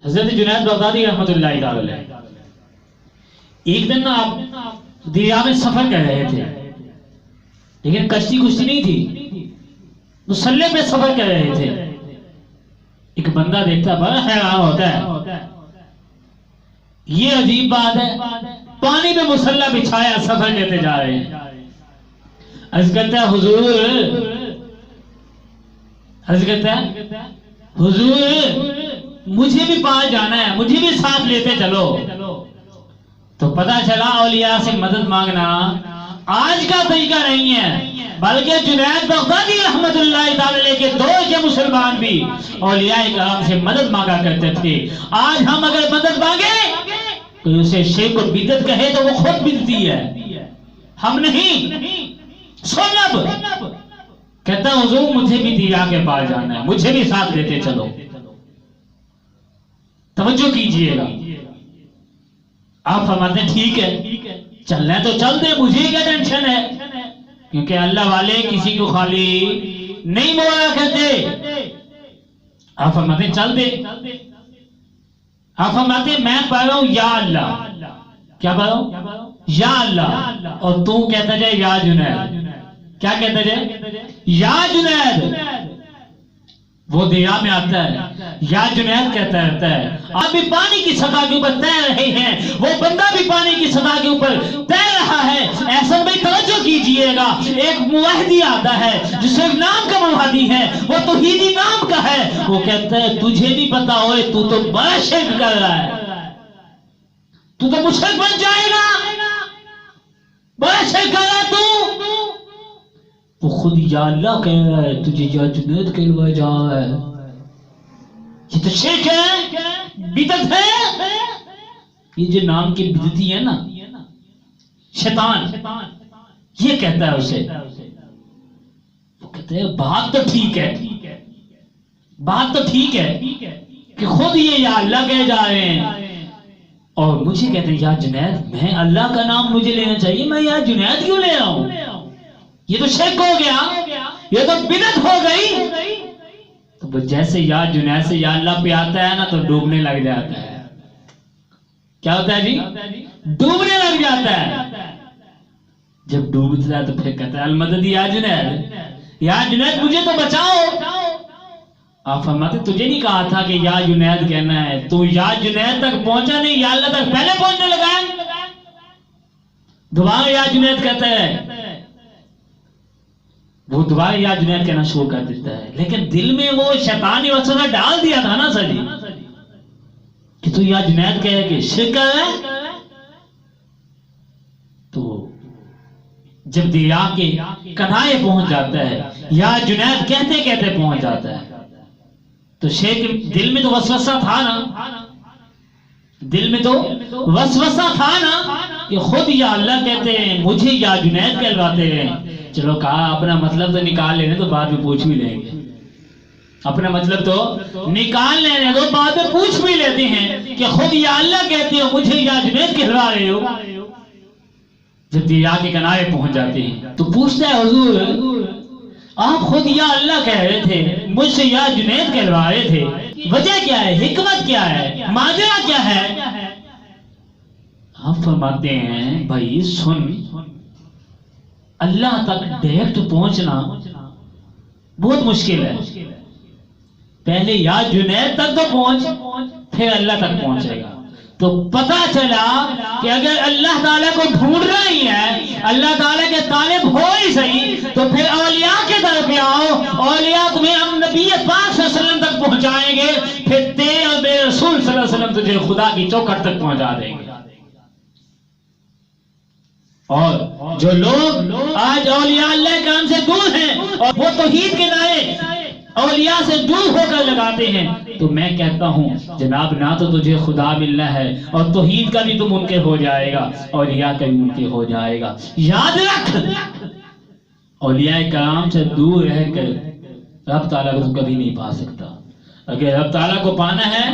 حضرت جنید بغدادی رحمۃ اللہ تعالی علیہ ایک دن آپ دریا میں سفر کر رہے تھے، لیکن کشتی کشتی نہیں تھی، مسلح پہ سفر کر رہے تھے۔ ایک بندہ دیکھتا بڑا حیران ہوتا ہے، یہ عجیب بات ہے، پانی میں مسلح بچھایا سفر کرتے جا رہے ہیں۔ عرض کرتا ہے حضور مجھے بھی پاس جانا ہے، مجھے بھی ساتھ لیتے چلو۔ تو پتا چلا اولیاء سے مدد مانگنا آج کا طریقہ نہیں ہے، بلکہ جنید بغدادی رحمت اللہ تعالی علیہ کے دور کے مسلمان بھی اولیاء کرام سے مدد مانگا کرتے تھے۔ آج ہم اگر مدد مانگے تو اسے شیخ کو بدعت کہے تو وہ خود بدعتی ہے، ہم نہیں۔ سنب کہتا حضور مجھے بھی دریا کے پاس جانا ہے، مجھے بھی ساتھ لیتے چلو۔ توجہ کیجئے گا، آپ فرماتے ہیں ٹھیک ہے چلنا ہے تو چل دے، مجھے کیا ٹینشن ہے، کیونکہ اللہ والے کسی کو خالی نہیں موڑا کرتے۔ آپ فرماتے ہیں چل دے، آپ فرماتے ہیں میں پڑھ رہا ہوں یا اللہ، کیا پڑھ رہا ہوں؟ یا اللہ، اور تو کہتا جائے یا جنید۔ کیا کہتا جائے؟ یا جنید۔ وہ دریا میں آتا ہے، یا جنید کہتا رہتا ہے، آپ بھی پانی کی سطح کے اوپر تیر رہے ہیں، وہ بندہ بھی پانی کی سطح کے اوپر تیر رہا ہے۔ ایسا بھائی توجہ کیجئے گا، ایک موحدی آتا ہے جو صرف نام کا موحدی ہے، وہ توحیدی نام کا ہے، وہ کہتا ہے تجھے بھی پتا ہوئے تو بڑا شرک کر رہا ہے، تو مشرک بن جائے گا، بڑا شرک کر رہا ہے تو۔ وہ خود یا اللہ کہہ رہا ہے، تجھے یا جنید کہلوایا جا رہا ہے، یہ تو شرک ہے، بدعت ہے۔ یہ جو نام کی بدعتی ہے نا، شیطان یہ کہتا ہے اسے، وہ کہتے ہیں بات تو ٹھیک ہے، بات تو ٹھیک ہے کہ خود یہ یا اللہ کہے جا رہے ہیں اور مجھے کہتے ہیں یا جنید، میں اللہ کا نام مجھے لینا چاہیے، میں یا جنید کیوں لے رہا ہوں؟ یہ تو شرک ہو گیا، یہ تو بدعت ہو گئی۔ تو جیسے یا جنید سے یا اللہ پہ آتا ہے نا تو ڈوبنے لگ جاتا ہے۔ کیا ہوتا ہے جی؟ ڈوبنے لگ جاتا ہے۔ جب ڈوبتا ہے تو پھر کہتا ہے المدد یا جنید، یا جنید مجھے تو بچاؤ۔ آپ فرماتے تجھے نہیں کہا تھا کہ یا جنید کہنا ہے، تو یا جنید تک پہنچا نہیں، یا اللہ تک پہلے پہنچنے لگا ہے۔ دوبارہ یا جنید کہتا ہے، وہ دوبارہ یا جنید کہنا شروع کر دیتا ہے، لیکن دل میں وہ شیطانی وسوسہ ڈال دیا تھا نا سر جی کہ تو یا جنید کہے کہ شرک ہے۔ تو جب دریا کے کنارے پہنچ جاتا ہے، یا جنید کہتے کہتے پہنچ جاتا ہے، تو شیخ دل میں تو وسوسہ تھا نا، دل میں تو وسوسہ تھا نا کہ خود یا اللہ کہتے ہیں، مجھے یا جنید کہلواتے ہیں۔ چلو کہا اپنا مطلب تو نکال لینے تو بعد میں پوچھ بھی لیں گے، اپنا مطلب تو نکال لینے تو بعد میں پوچھ بھی لیتے ہیں کہ خود یا اللہ کہتے ہو، مجھے یا جنید کہلوا رہے ہو۔ جب دریا کے کنارے پہنچ جاتے ہیں تو پوچھتا ہے حضور آپ خود یا اللہ کہہ رہے تھے، مجھ سے یا جنید کہلوا رہے تھے، وجہ کیا ہے، حکمت کیا ہے، ماجرا کیا ہے؟ آپ فرماتے ہیں بھائی سن، اللہ تک ڈائریکٹ پہنچنا بہت مشکل ہے، پہلے یا جنید تک تو پہنچ، پھر اللہ تک پہنچے گا۔ تو پتا چلا کہ اگر اللہ تعالیٰ کو ڈھونڈنا ہی ہے، اللہ تعالیٰ کے طالب ہو ہی صحیح، تو پھر اولیاء کے طرف آؤ، اولیاء تمہیں ہم نبی پاک صلی اللہ علیہ وسلم تک پہنچائیں گے، پھر تیرے اور میرے رسول صلی اللہ علیہ وسلم تجھے خدا کی چوکھٹ تک پہنچا دیں گے۔ اور جو لوگ آج اولیاء اللہ کرام سے دور ہیں اور وہ توحید کے نعرے اولیاء سے دور ہو کر لگاتے ہیں، تو میں کہتا ہوں جناب نہ تو تجھے خدا ملنا ہے، اور توحید کا بھی تو منکر ہو جائے گا، اولیاء کا بھی منکر ہو جائے گا۔ یاد رکھ، اولیاء کرام سے دور رہ کر رب تعالیٰ کو کبھی نہیں پا سکتا۔ اگر رب تعالیٰ کو پانا ہے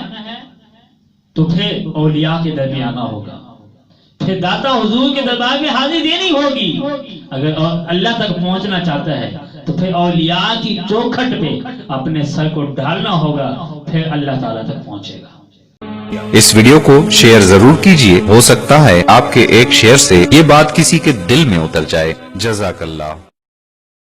تو پھر اولیاء کے در میں آنا ہوگا، پھر داتا حضور کے دربار میں حاضری دینی ہوگی۔ اگر اللہ تک پہنچنا چاہتا ہے تو پھر اولیاء کی چوکھٹ پہ اپنے سر کو ڈالنا ہوگا، پھر اللہ تعالیٰ تک پہنچے گا۔ اس ویڈیو کو شیئر ضرور کیجئے، ہو سکتا ہے آپ کے ایک شیئر سے یہ بات کسی کے دل میں اتر جائے۔ جزاک اللہ۔